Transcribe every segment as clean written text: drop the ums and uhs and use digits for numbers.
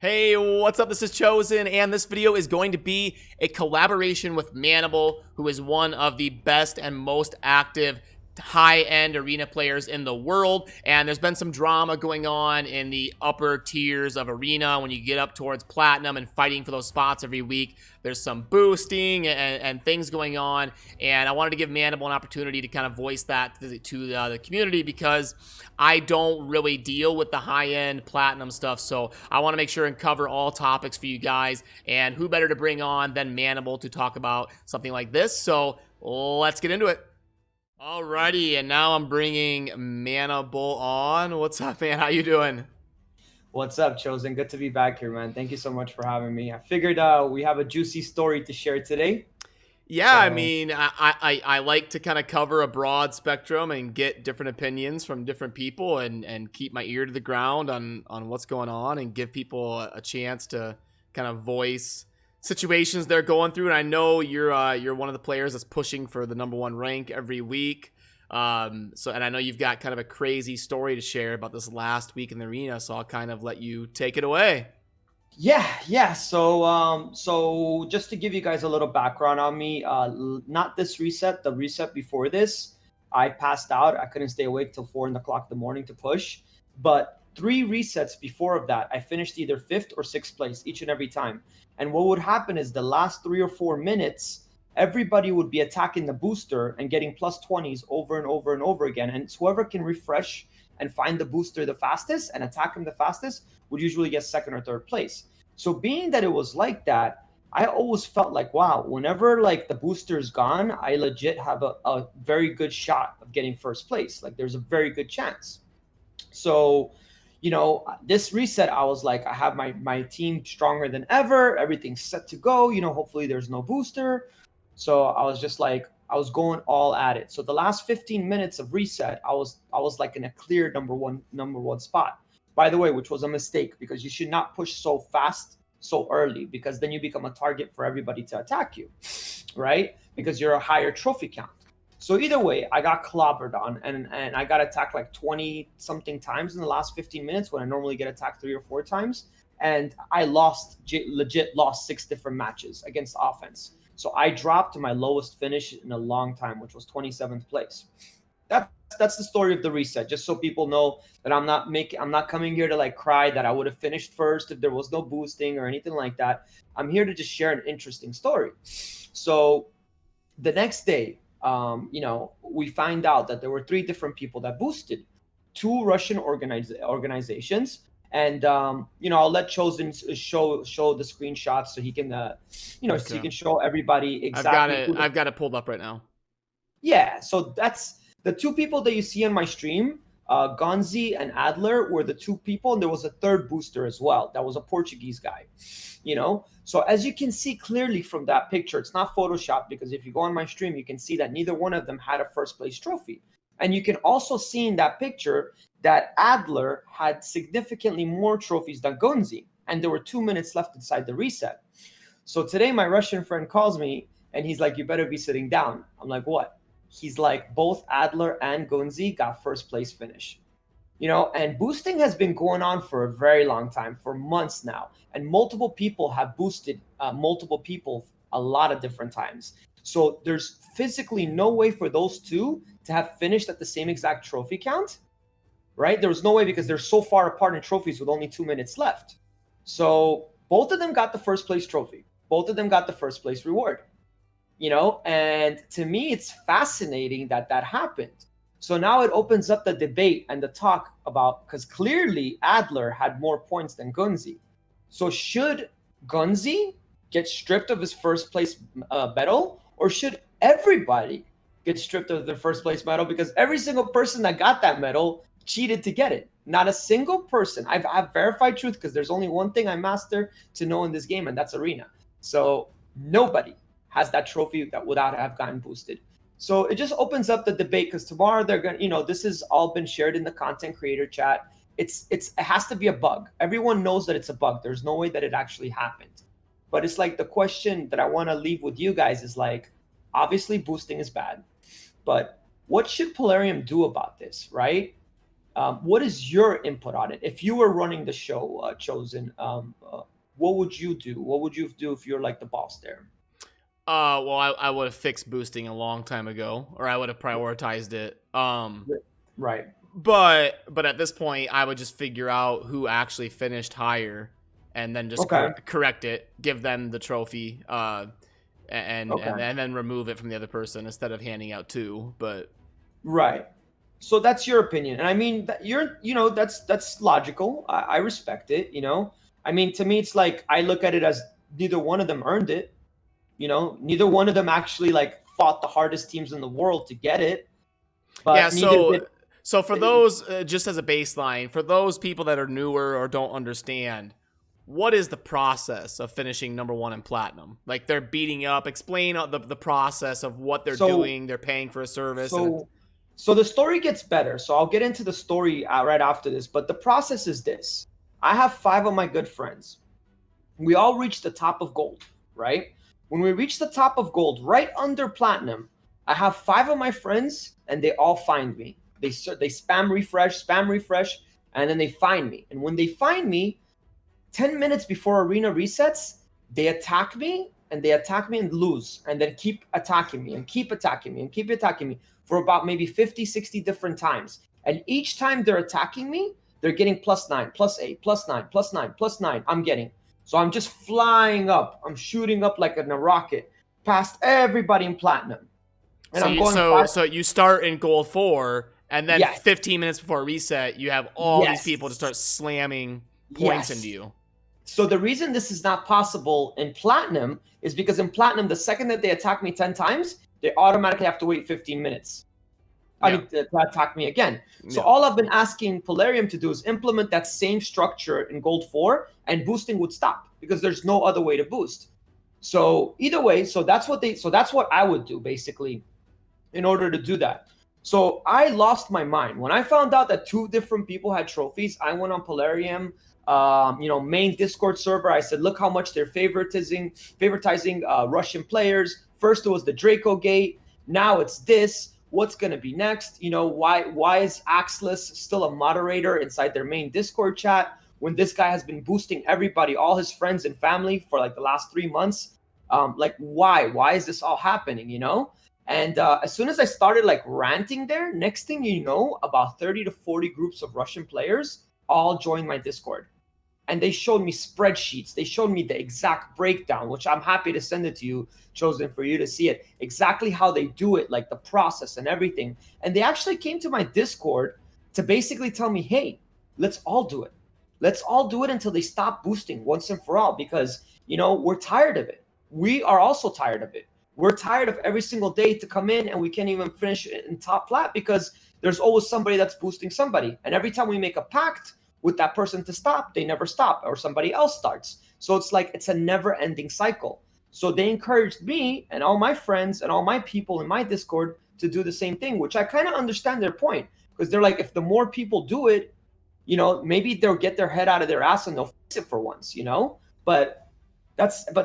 Hey, what's up? This is Chosen, and this video is going to be a collaboration with Manibal, who is one of the best and most active high-end arena players in the world. And there's been some drama going on in the upper tiers of arena when you get up towards platinum and fighting for those spots every week. There's some boosting and things going on, and I wanted to give Manibal an opportunity to kind of voice that to the community, because I don't really deal with the high-end platinum stuff, so I want to make sure and cover all topics for you guys. And who better to bring on than Manibal to talk about something like this? So let's get into it. Alrighty, and now I'm bringing Manibal on. What's up, man? How you doing? What's up, Chosen? Good to be back here, man. Thank you so much for having me. I figured we have a juicy story to share today. Yeah, I mean, I like to kind of cover a broad spectrum and get different opinions from different people, and keep my ear to the ground on what's going on, and give people a chance to kind of voice situations they're going through. And I know you're one of the players that's pushing for the #1 rank every week. And I know you've got kind of a crazy story to share about this last week in the arena, so I'll kind of let you take it away. Yeah. So just to give you guys a little background on me, not this reset, the reset before this, I passed out. I couldn't stay awake till 4 o'clock in the morning to push. But 3 resets before of that, I finished either 5th or 6th place each and every time. And what would happen is the last 3 or 4 minutes, everybody would be attacking the booster and getting +20s over and over and over again. And it's whoever can refresh and find the booster the fastest and attack him the fastest would usually get 2nd or 3rd place. So being that it was like that, I always felt like, wow, whenever like the booster is gone, I legit have a very good shot of getting 1st place. Like there's a very good chance. So, this reset, I was like, I have my team stronger than ever. Everything's set to go. Hopefully there's no booster. So I was just like, I was going all at it. So the last 15 minutes of reset, I was like in a clear number one spot. By the way, which was a mistake, because you should not push so fast so early, because then you become a target for everybody to attack you, right? Because you're a higher trophy count. So either way, I got clobbered on, and I got attacked like 20 something times in the last 15 minutes when I normally get attacked 3 or 4 times. And I legit lost 6 different matches against offense. So I dropped to my lowest finish in a long time, which was 27th place. That's the story of the reset, just so people know that I'm not coming here to like cry that I would have finished first if there was no boosting or anything like that. I'm here to just share an interesting story. So the next day, we find out that there were 3 different people that boosted, 2 Russian organizations. And I'll let Chosen show the screenshots so he can so he can show everybody exactly. I've got it pulled up right now. Yeah, so that's the 2 people that you see on my stream. Gonzi and Adler were the 2 people, and there was a 3rd booster as well. That was a Portuguese guy. So as you can see clearly from that picture, it's not Photoshopped, because if you go on my stream, you can see that neither one of them had a 1st place trophy. And you can also see in that picture that Adler had significantly more trophies than Gonzi, and there were 2 minutes left inside the reset. So today my Russian friend calls me and he's like, you better be sitting down. I'm like, what? He's like, both Adler and Gonzi got 1st place finish. And boosting has been going on for a very long time, for months now. And multiple people have boosted multiple people a lot of different times. So there's physically no way for those 2 to have finished at the same exact trophy count, right? There was no way, because they're so far apart in trophies with only 2 minutes left. So both of them got the 1st place trophy. Both of them got the 1st place reward, and to me, it's fascinating that happened. So now it opens up the debate and the talk about, because clearly Adler had more points than Gonzi. So should Gonzi get stripped of his 1st place medal, or should everybody get stripped of their 1st place medal? Because every single person that got that medal cheated to get it. Not a single person. I've verified truth, because there's only one thing I master to know in this game, and that's arena. So nobody has that trophy that without have gotten boosted. So it just opens up the debate, because tomorrow they're going to, this has all been shared in the content creator chat. It has to be a bug. Everyone knows that it's a bug. There's no way that it actually happened. But it's like, the question that I want to leave with you guys is like, obviously boosting is bad, but what should Plarium do about this, right? What is your input on it? If you were running the show, Chosen, what would you do? What would you do if you're like the boss there? Well, I would have fixed boosting a long time ago, or I would have prioritized it. Right. But at this point, I would just figure out who actually finished higher, and then just Okay. correct it, give them the trophy, and Okay. and then remove it from the other person instead of handing out two. But Right. So that's your opinion, and I mean that that's logical. I respect it. I mean, to me, it's like I look at it as neither one of them earned it. Neither one of them actually like fought the hardest teams in the world to get it, yeah, but neither did. so for those, just as a baseline, for those people that are newer or don't understand, what is the process of finishing #1 in platinum? Like, they're beating up. Explain the process of what they're doing. They're paying for a service. So the story gets better. So I'll get into the story right after this. But the process is this: I have 5 of my good friends. We all reach the top of gold, right? When we reach the top of gold, right under platinum, I have 5 of my friends, and they all find me. They spam refresh, and then they find me. And when they find me, 10 minutes before arena resets, they attack me and lose, and then keep attacking me and keep attacking me and keep attacking me for about maybe 50, 60 different times. And each time they're attacking me, they're getting +9, +8, +9, +9, +9. I'm getting. So I'm just flying up. I'm shooting up like in a rocket past everybody in platinum. And So you start in gold 4, and then Yes. 15 minutes before reset, you have all Yes. these people to start slamming points Yes. into you. So the reason this is not possible in platinum is because in platinum, the second that they attack me 10 times, they automatically have to wait 15 minutes. I mean, to attack me again. So all I've been asking Plarium to do is implement that same structure in gold 4, and boosting would stop because there's no other way to boost. So either way, so that's what I would do basically in order to do that. So I lost my mind when I found out that 2 different people had trophies. I went on Plarium, main Discord server. I said, look how much they're favoritizing Russian players. First it was the Draco Gate. Now it's this. What's going to be next? Why is Axless still a moderator inside their main Discord chat when this guy has been boosting everybody, all his friends and family for like the last 3 months? Why is this all happening? And as soon as I started like ranting there, next thing you know, about 30 to 40 groups of Russian players all joined my Discord. And they showed me spreadsheets. They showed me the exact breakdown, which I'm happy to send it to you, Chosen, for you to see it. Exactly how they do it, like the process and everything. And they actually came to my Discord to basically tell me, hey, let's all do it. Let's all do it until they stop boosting once and for all, because, we're tired of it. We are also tired of it. We're tired of every single day to come in and we can't even finish in top plat because there's always somebody that's boosting somebody. And every time we make a pact with that person to stop, they never stop, or somebody else starts. So it's like it's a never-ending cycle. So they encouraged me and all my friends and all my people in my Discord to do the same thing, which I kind of understand their point, because they're like, if the more people do it, maybe they'll get their head out of their ass and they'll fix it for once, But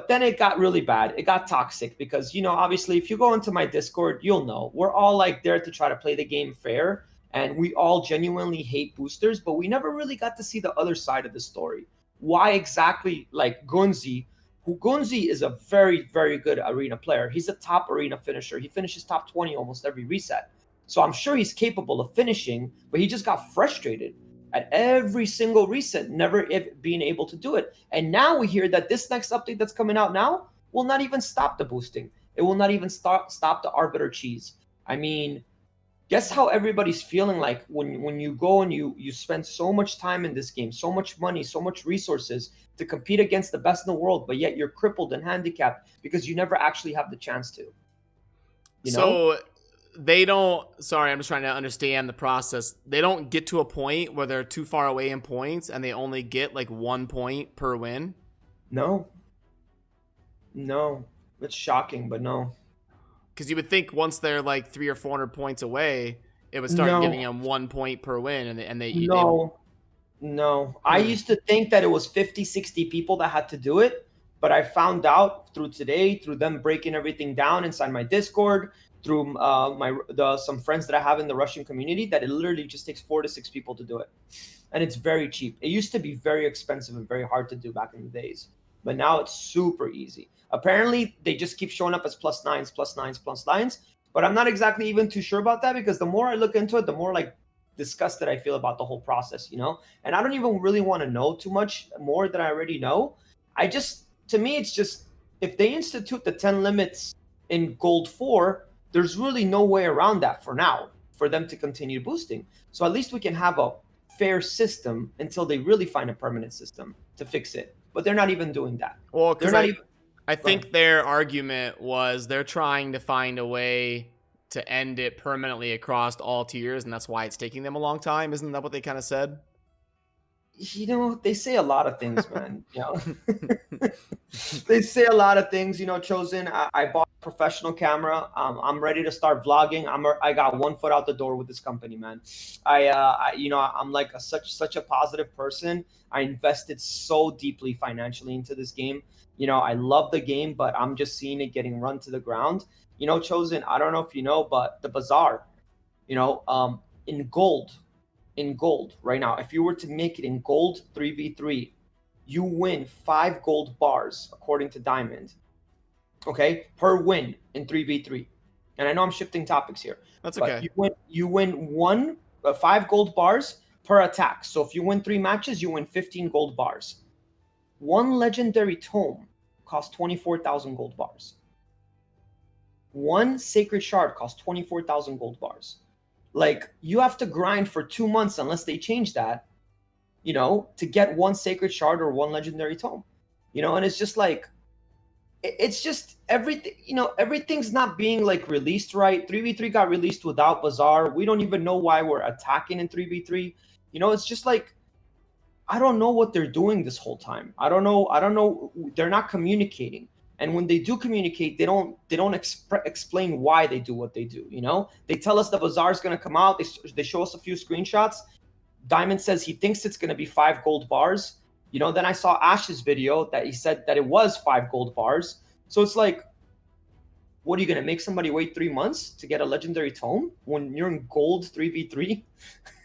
then it got really bad. It got toxic because, obviously, if you go into my Discord, you'll know we're all like there to try to play the game fair. And we all genuinely hate boosters, but we never really got to see the other side of the story. Why exactly, like Gunzi is a very, very good arena player. He's a top arena finisher. He finishes top 20 almost every reset. So I'm sure he's capable of finishing, but he just got frustrated at every single reset, never being able to do it. And now we hear that this next update that's coming out now will not even stop the boosting. It will not even stop the Arbiter cheese. I mean, guess how everybody's feeling like when you go and you spend so much time in this game, so much money, so much resources to compete against the best in the world, but yet you're crippled and handicapped because you never actually have the chance to. So they don't, sorry, I'm just trying to understand the process. They don't get to a point where they're too far away in points and they only get like 1 point per win? No. It's shocking, but no. Because you would think once they're like 300 or 400 points away, it would start giving them 1 point per win, and they No. I used to think that it was 50, 60 people that had to do it, But I found out through today, through them breaking everything down inside my Discord, through some friends that I have in the Russian community, that it literally just takes 4 to 6 people to do it, and it's very cheap. It used to be very expensive and very hard to do back in the days, but now it's super easy. Apparently, they just keep showing up as +9s, +9s, +9s, but I'm not exactly even too sure about that, because the more I look into it, the more like disgusted I feel about the whole process, you know? And I don't even really want to know too much more than I already know. To me, it's just, if they institute the 10 limits in Gold 4, there's really no way around that for now, for them to continue boosting. So at least we can have a fair system until they really find a permanent system to fix it. But they're not even doing that. Well, They're because not even. I think their argument was they're trying to find a way to end it permanently across all tiers, and that's why it's taking them a long time. Isn't that what they kind of said? You know, they say a lot of things, man. You know, they say a lot of things. You know, Chosen. I bought a professional camera. I'm ready to start vlogging. I got 1 foot out the door with this company, man. I'm like such a positive person. I invested so deeply financially into this game. You know, I love the game, but I'm just seeing it getting run to the ground. You know, Chosen. I don't know if you know, but the bazaar. You know, in gold right now, if you were to make it in gold 3v3, you win 5 gold bars according to Diamond, okay, per win in 3v3. And I know I'm shifting topics here. That's but okay. you win 5 gold bars per attack. So if you win 3 matches, you win 15 gold bars. One legendary tome costs 24,000 gold bars. One sacred shard costs 24,000 gold bars. Like, you have to grind for 2 months, unless they change that, you know, to get 1 sacred shard or 1 legendary tome. You know, and it's just like, it's just everything, you know, everything's not being like released right. 3v3 got released without bazaar. We don't even know why we're attacking in 3v3. You know, it's just like, I don't know what they're doing this whole time. I don't know. They're not communicating. And when they do communicate, they don't explain why they do what they do. You know, they tell us the bazaar is going to come out. They show us a few screenshots. Diamond says he thinks it's going to be 5 gold bars. You know, then I saw Ash's video that he said that it was 5 gold bars. So it's like, what are you going to make somebody wait 3 months to get a legendary tome when you're in gold 3v3?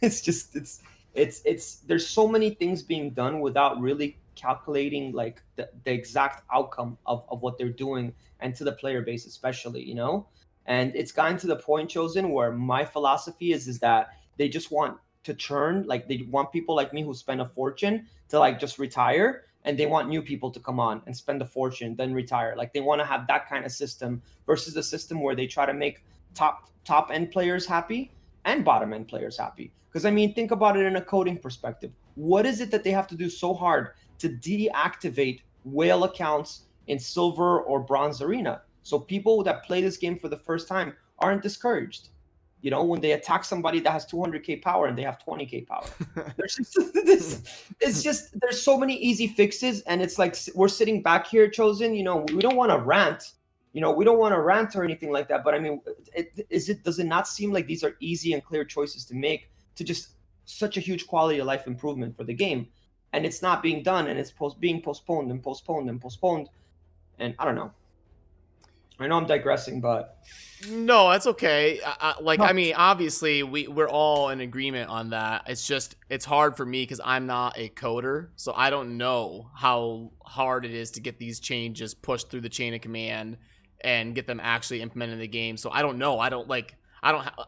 It's there's so many things being done without really calculating like the exact outcome of what they're doing, and to the player base especially, you know. And it's gotten to the point, Chosen, where my philosophy is that they just want to churn. Like, they want people like me who spend a fortune to like just retire, and they want new people to come on and spend a fortune then retire. Like, they want to have that kind of system versus the system where they try to make top end players happy and bottom end players happy. Because I mean, think about it in a coding perspective. What is it that they have to do so hard to deactivate whale accounts in silver or bronze arena, so people that play this game for the first time aren't discouraged? You know, when they attack somebody that has 200k power and they have 20k power. There's just it's just, there's so many easy fixes, and it's like we're sitting back here, Chosen. You know, we don't want to rant. You know, we don't want to rant or anything like that. But I mean, does it not seem like these are easy and clear choices to make, to just such a huge quality of life improvement for the game, and it's not being done, and it's being postponed and postponed and postponed, and I don't know. I know I'm digressing, but No, that's okay. No. I mean, obviously, we're all in agreement on that. It's just, it's hard for me because I'm not a coder, so I don't know how hard it is to get these changes pushed through the chain of command and get them actually implemented in the game. So I don't know.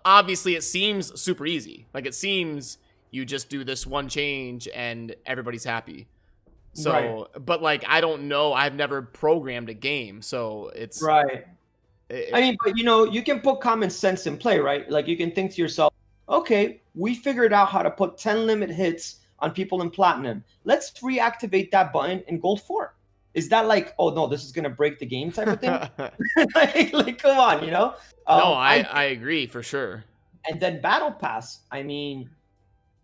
Obviously, it seems super easy. Like, it seems you just do this one change and everybody's happy. So, Right. but like, I don't know. I've never programmed a game, so it's Right. I mean, but you know, you can put common sense in play, right? Like, you can think to yourself, okay, we figured out how to put 10 limit hits on people in platinum. Let's reactivate that button in gold 4. Is that like, oh no, this is gonna break the game type of thing? like, come on, you know? No, I I agree for sure. And then Battle Pass. I mean,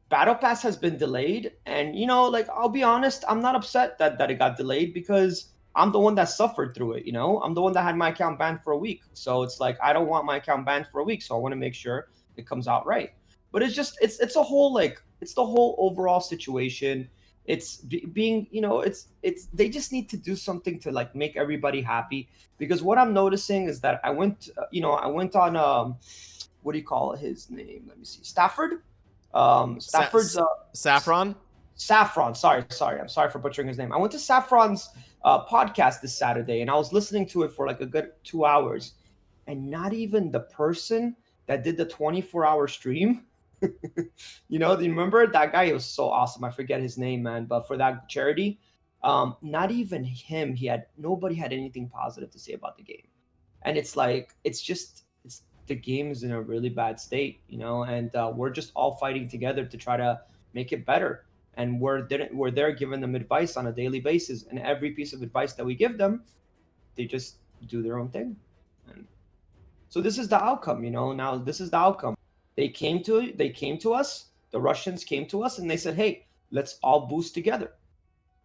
Battle Pass has been delayed, and you know, like, I'll be honest, I'm not upset that it got delayed, because I'm the one that suffered through it. You know, I'm the one that had my account banned for a week, so it's like, I don't want my account banned for a week, so I want to make sure it comes out right. But it's just, it's a whole, like, it's the whole overall situation. It's being, you know, it's they just need to do something to like make everybody happy. Because what I'm noticing is that I went, I went on what do you call his name? Let me see, Stafford. Stafford's Saffron. Saffron. Sorry. I'm sorry for butchering his name. I went to Saffron's podcast this Saturday, and I was listening to it for like a good 2 hours, and not even the person that did the 24-hour stream. Do you remember that guy? He was so awesome. I forget his name, man. But for that charity, not even him. Nobody had anything positive to say about the game, and it's like it's the game is in a really bad state, and we're just all fighting together to try to make it better. And we're there giving them advice on a daily basis, and every piece of advice that we give them, they just do their own thing. And so this is the outcome. Now this is the outcome. They came to us. The Russians came to us and they said, hey, let's all boost together,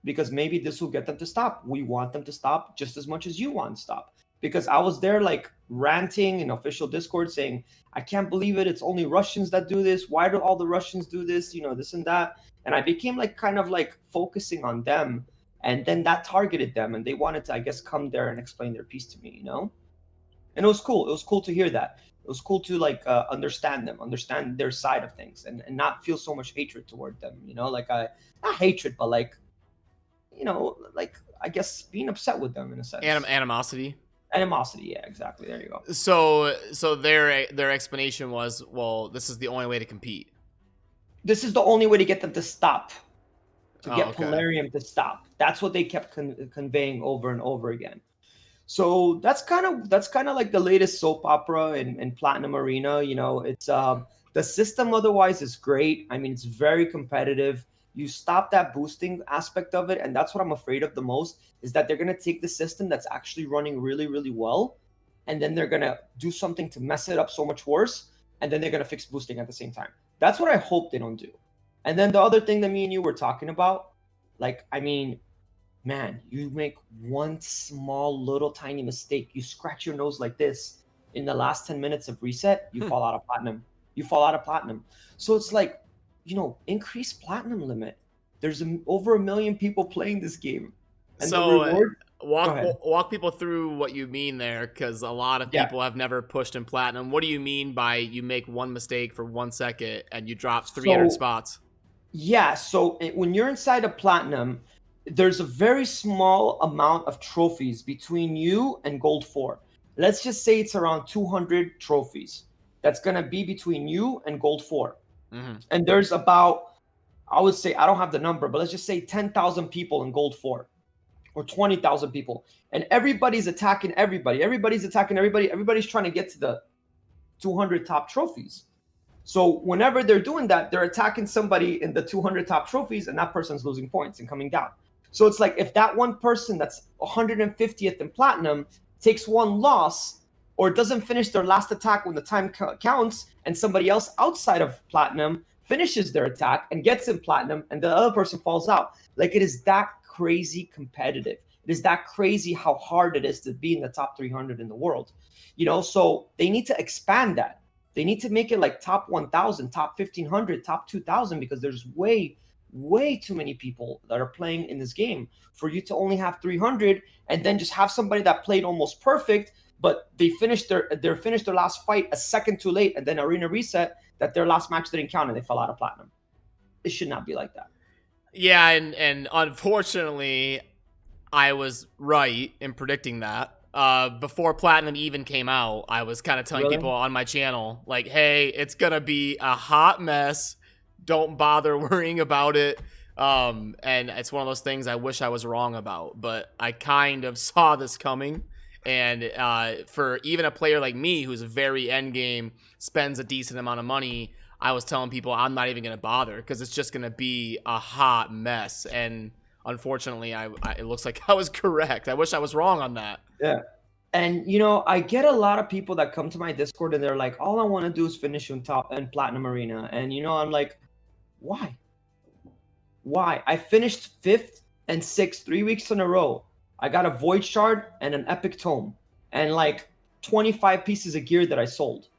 because maybe this will get them to stop. We want them to stop just as much as you want to stop. Because I was there like ranting in official Discord saying, I can't believe it. It's only Russians that do this. Why do all the Russians do this? This and that. And I became like kind of like focusing on them. And then that targeted them. And they wanted to, I guess, come there and explain their piece to me, And it was cool. It was cool to hear that. It was cool to like understand them, understand their side of things, and not feel so much hatred toward them, like not hatred, but like, like I guess being upset with them in a sense. Animosity. Animosity, yeah, exactly. There you go. So their explanation was, well, this is the only way to compete. This is the only way to get them to stop, to get Plarium to stop. That's what they kept conveying over and over again. So that's kind of like the latest soap opera in Platinum Arena. It's the system otherwise is great. I mean, it's very competitive. You stop that boosting aspect of it, and that's what I'm afraid of the most, is that they're going to take the system that's actually running really, really well, and then they're going to do something to mess it up so much worse, and then they're going to fix boosting at the same time. That's what I hope they don't do. And then the other thing that me and you were talking about, like, I mean, man, you make one small little tiny mistake, you scratch your nose like this in the last 10 minutes of reset, you fall out of platinum. So it's like, increase platinum limit. There's over 1 million people playing this game. And so the reward, walk people through what you mean there, because a lot of people have never pushed in platinum. What do you mean by you make one mistake for 1 second and you drop 300 spots? Yeah, so when you're inside of platinum, there's a very small amount of trophies between you and gold 4. Let's just say it's around 200 trophies. That's going to be between you and gold 4. Mm-hmm. And there's about, I would say, I don't have the number, but let's just say 10,000 people in gold 4 or 20,000 people. And everybody's attacking everybody. Everybody's trying to get to the 200 top trophies. So whenever they're doing that, they're attacking somebody in the 200 top trophies, and that person's losing points and coming down. So it's like if that one person that's 150th in platinum takes one loss or doesn't finish their last attack when the time counts, and somebody else outside of platinum finishes their attack and gets in platinum, and the other person falls out. Like, it is that crazy competitive. It is that crazy how hard it is to be in the top 300 in the world. So they need to expand that. They need to make it like top 1,000, top 1,500, top 2,000, because there's way too many people that are playing in this game for you to only have 300 and then just have somebody that played almost perfect, but they finished their last fight a second too late, and then arena reset that their last match didn't count and they fell out of platinum. It should not be like that. Yeah, and unfortunately, I was right in predicting that. Before platinum even came out, I was kind of telling people on my channel, like, hey, it's gonna be a hot mess. Don't bother worrying about it. And it's one of those things I wish I was wrong about, but I kind of saw this coming. And for even a player like me, who's very endgame, spends a decent amount of money, I was telling people I'm not even going to bother because it's just going to be a hot mess. And unfortunately, it looks like I was correct. I wish I was wrong on that. Yeah. And, I get a lot of people that come to my Discord and they're like, all I want to do is finish in Platinum Arena. And, I'm like, why? I finished 5th and 6th 3 weeks in a row. I got a Void Shard and an Epic Tome and like 25 pieces of gear that I sold.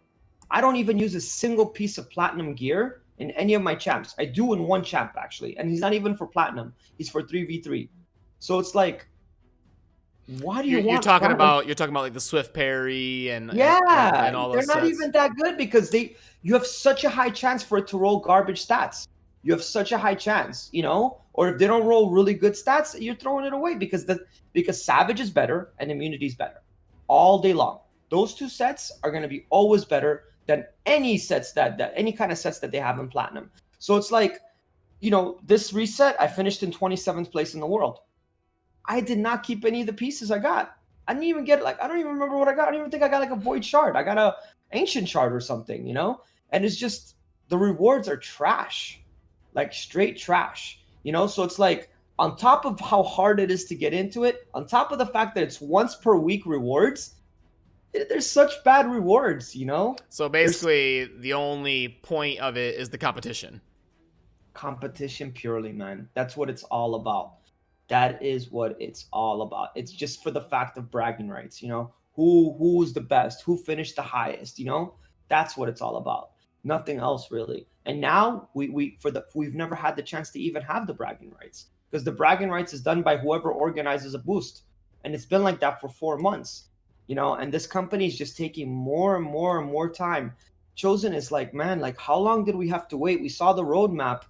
I don't even use a single piece of Platinum gear in any of my champs. I do in one champ actually, and he's not even for platinum. He's for 3v3. So it's like, why do you You're want talking platinum? about like the Swift parry and Yeah, and all they're those not sets. even that good because you have such a high chance for it to roll garbage stats. You have such a high chance, you know? Or if they don't roll really good stats, you're throwing it away because Savage is better and Immunity is better all day long. Those two sets are going to be always better than any sets that any kind of sets that they have in platinum. So it's like, you know, this reset, I finished in 27th place in the world. I did not keep any of the pieces I got. I didn't even get I don't even remember what I got. I don't even think I got like a void shard. I got a ancient shard or something, you know? And it's just the rewards are trash. Like straight trash. You know, so it's like on top of how hard it is to get into it, on top of the fact that it's once per week rewards, there's such bad rewards, you know? So There's basically, the only point of it is the competition. competition purely, man. That's what it's all about. That is what it's all about. It's just for the fact of bragging rights, you know. Who's the best? Who finished the highest? You know, that's what it's all about. Nothing else really. And now we've never had the chance to even have the bragging rights because the bragging rights is done by whoever organizes a boost, and it's been like that for 4 months, you know. And this company is just taking more and more and more time. Chosen is like, man, like how long did we have to wait? We saw the roadmap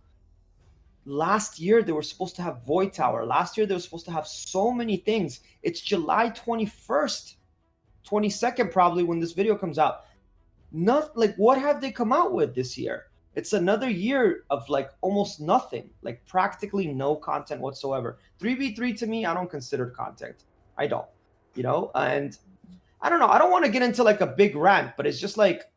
last year. They were supposed to have Void Tower. Last year they were supposed to have so many things. It's July 21st, 22nd probably when this video comes out. Not like, what have they come out with this year? It's another year of like almost nothing, like practically no content whatsoever. 3v3 to me, I don't consider content. I don't, you know. And I don't know, I don't want to get into like a big rant, but it's just like,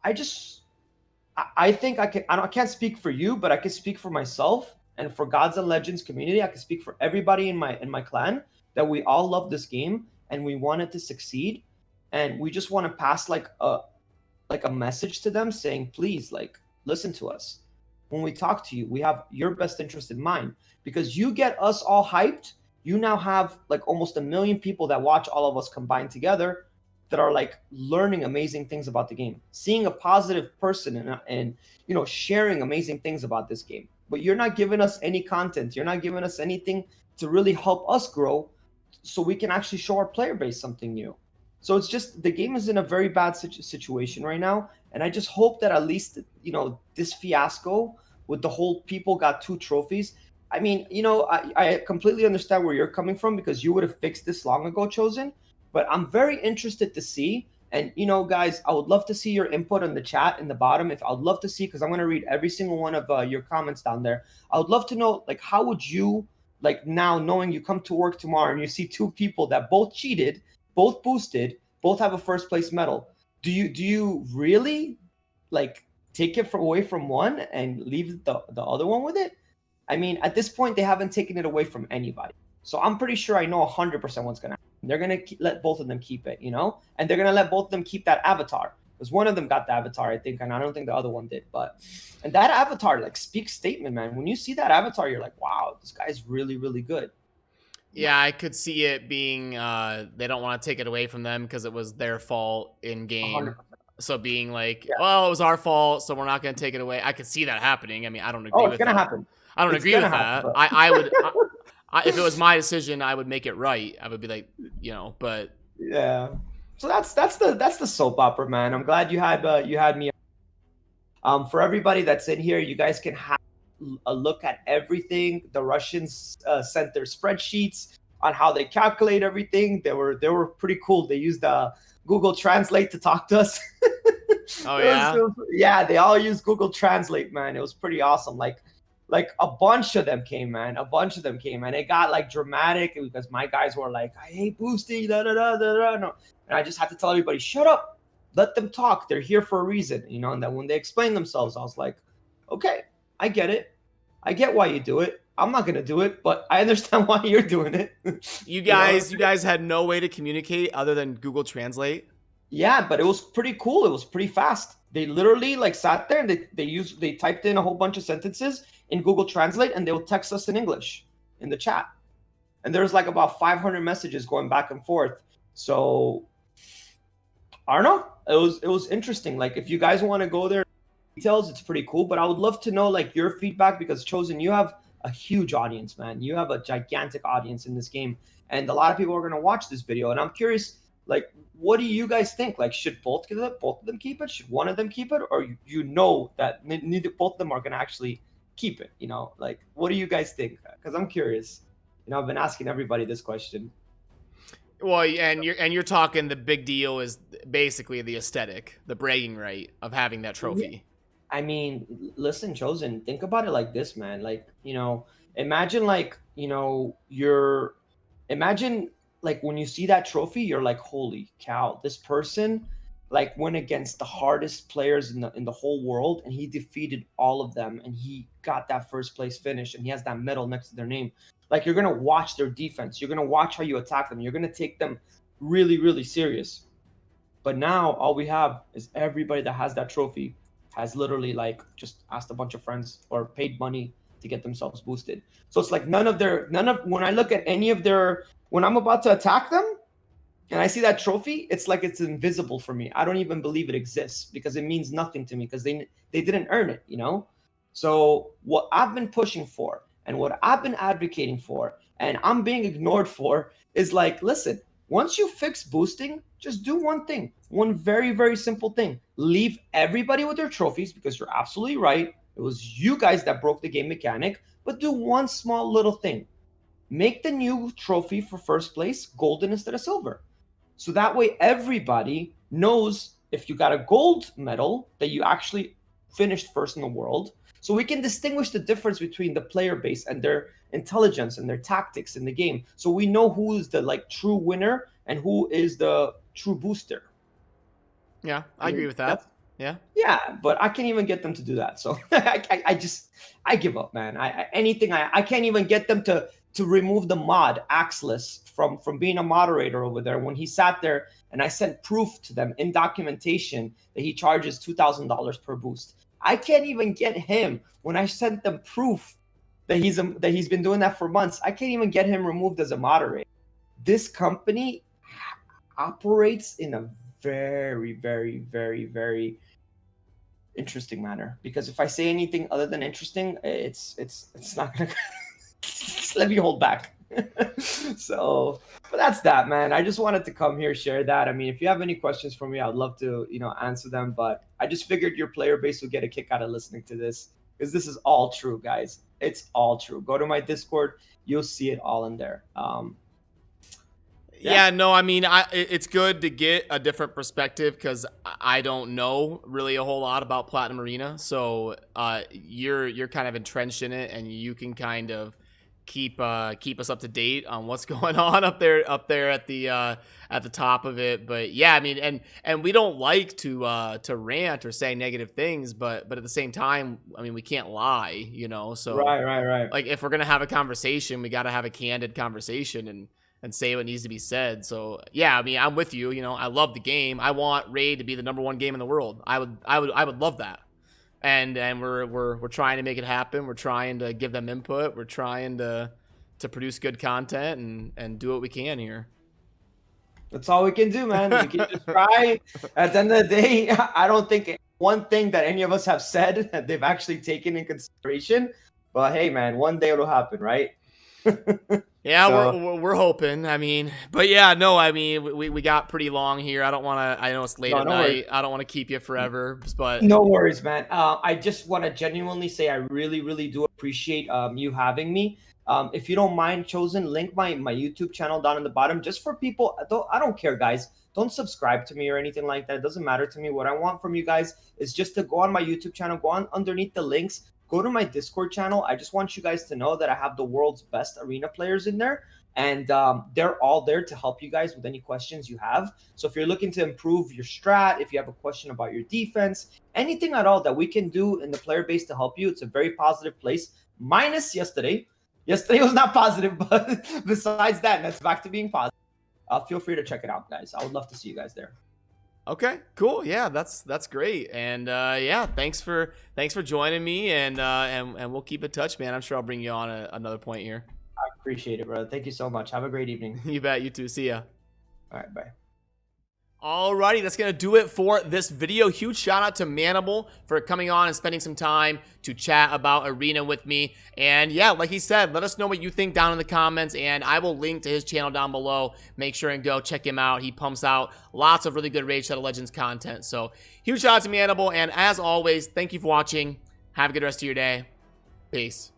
I think I can't speak for you, but I can speak for myself and for Gods and Legends community. I can speak for everybody in my clan that we all love this game and we want it to succeed, and we just want to pass like a message to them saying, please, like, listen to us. When we talk to you, we have your best interest in mind because you get us all hyped. You now have like almost 1 million people that watch all of us combined together that are like learning amazing things about the game, seeing a positive person and you know, sharing amazing things about this game. But you're not giving us any content. You're not giving us anything to really help us grow so we can actually show our player base something new. So it's just the game is in a very bad situation right now, and I just hope that at least, you know, this fiasco with the whole people got 2 trophies. I mean, you know, I completely understand where you're coming from because you would have fixed this long ago, Chosen. But I'm very interested to see. And, you know, guys, I would love to see your input in the chat in the bottom. If I'd love to see, because I'm going to read every single one of your comments down there. I would love to know, like, how would you, like, now knowing you come to work tomorrow and you see 2 people that both cheated, both boosted, both have a first place medal. Do you really like take it away from one and leave the other one with it? I mean, at this point, they haven't taken it away from anybody. So I'm pretty sure I know 100% what's going to happen. They're going to let both of them keep it, you know? And they're going to let both of them keep that avatar. Because one of them got the avatar, I think, and I don't think the other one did. And that avatar, like, speaks statement, man. When you see that avatar, you're like, wow, this guy's really, really good. Yeah, I could see it being they don't want to take it away from them because it was their fault in game. 100%. So being like, Yeah. well, it was our fault, so we're not going to take it away. I could see that happening. I mean, I don't agree Oh, it's with going to that. happen. I don't It's agree with gonna that. happen, but- I would, if it was my decision, I would make it right. I would be like, you know, but yeah. So that's the soap opera, man. I'm glad you had me. For everybody that's in here, you guys can have a look at everything. The Russians sent their spreadsheets on how they calculate everything. They were pretty cool. They used Google Translate to talk to us. Oh yeah, yeah. They all use Google Translate, man. It was pretty awesome. Like a bunch of them came, man. A bunch of them came, and it got like dramatic because my guys were like, "I hate boosting," da da da da da. No. And I just had to tell everybody, "Shut up, let them talk. They're here for a reason," you know. And then when they explained themselves, I was like, "Okay, I get it. I get why you do it. I'm not gonna do it, but I understand why you're doing it." you guys had no way to communicate other than Google Translate. Yeah, but it was pretty cool. It was pretty fast. They literally like sat there and they typed in a whole bunch of sentences in Google Translate and they would text us in English in the chat. And there's like about 500 messages going back and forth. So I don't know. It was interesting. Like if you guys want to go there, details. It's pretty cool, but I would love to know like your feedback, because Chosen, you have a huge audience, man. You have a gigantic audience in this game, and a lot of people are going to watch this video, and I'm curious, like, what do you guys think? Like, should both of them keep it? Should one of them keep it? Or you know that neither both of them are going to actually keep it, you know? Like, what do you guys think? Because I'm curious. You know, I've been asking everybody this question. Well, and you're talking the big deal is basically the aesthetic, the bragging right of having that trophy. I mean, listen, Chosen, think about it like this, man. Like, you know, imagine like, you know, imagine like when you see that trophy, you're like, holy cow, this person like went against the hardest players in the whole world, and he defeated all of them, and he got that first place finish, and he has that medal next to their name. Like, you're gonna watch their defense, you're gonna watch how you attack them, you're gonna take them really, really serious. But now all we have is everybody that has that trophy has literally like just asked a bunch of friends or paid money to get themselves boosted. So it's like none of when I look at any of their, when I'm about to attack them and I see that trophy, it's like it's invisible for me. I don't even believe it exists because it means nothing to me because they didn't earn it, you know? So what I've been pushing for and what I've been advocating for and I'm being ignored for is like, listen, once you fix boosting, just do one thing, one very, very simple thing. Leave everybody with their trophies because you're absolutely right. It was you guys that broke the game mechanic, but do one small little thing. Make the new trophy for first place golden instead of silver. So that way everybody knows if you got a gold medal that you actually finished first in the world. So we can distinguish the difference between the player base and their intelligence and their tactics in the game. So we know who is the like true winner and who is the true booster. Yeah, I agree with that. Yeah, but I can't even get them to do that. So I give up, man. I can't even get them to remove the mod Axeless from being a moderator over there when he sat there and I sent proof to them in documentation that he charges $2,000 per boost. I can't even get him when I sent them proof that he's been doing that for months. I can't even get him removed as a moderator. This company operates in a very, very, very, very interesting manner, because if I say anything other than interesting, it's not gonna let me hold back. So, but that's that, man. I just wanted to come here, share that. I mean, if you have any questions for me, I'd love to, you know, answer them, but I just figured your player base would get a kick out of listening to this because this is all true, guys. It's all true. Go to my Discord, you'll see it all in there. Yeah, no, I mean, it's good to get a different perspective because I don't know really a whole lot about Platinum Arena. So you're kind of entrenched in it, and you can kind of keep us up to date on what's going on up there at the top of it. But yeah, I mean, and we don't like to rant or say negative things, but at the same time, I mean, we can't lie, you know. So right. Like, if we're gonna have a conversation, we got to have a candid conversation and say what needs to be said. So yeah, I mean, I'm with you. You know, I love the game. I want Raid to be the #1 game in the world. I would love that. And we're trying to make it happen. We're trying to give them input. We're trying to produce good content and do what we can here. That's all we can do, man. We can just try. At the end of the day, I don't think one thing that any of us have said that they've actually taken in consideration. But hey, man, one day it'll happen, right? Yeah, so, we're hoping. I mean, but yeah, no, I mean, we got pretty long here. I don't want to. I know it's late at night. I don't want to keep you forever, but no worries, man. I just want to genuinely say I really, really do appreciate you having me. If you don't mind, Chosen, link my YouTube channel down in the bottom just for people. I don't care, guys. Don't subscribe to me or anything like that. It doesn't matter to me. What I want from you guys is just to go on my YouTube channel, go on underneath the links. Go to my Discord channel. I just want you guys to know that I have the world's best arena players in there. And they're all there to help you guys with any questions you have. So if you're looking to improve your strat, if you have a question about your defense, anything at all that we can do in the player base to help you, it's a very positive place. Minus yesterday. Yesterday was not positive, but besides that, that's back to being positive. Feel free to check it out, guys. I would love to see you guys there. Okay, cool. Yeah, that's great. And yeah, thanks for joining me, and we'll keep in touch, man. I'm sure I'll bring you on another point here. I appreciate it, brother. Thank you so much. Have a great evening. You bet. You too. See ya. All right, bye. Alrighty, that's going to do it for this video. Huge shout out to Manibal for coming on and spending some time to chat about Arena with me. And yeah, like he said, let us know what you think down in the comments, and I will link to his channel down below. Make sure and go check him out. He pumps out lots of really good Raid Shadow Legends content. So huge shout out to Manibal, and as always, thank you for watching. Have a good rest of your day. Peace.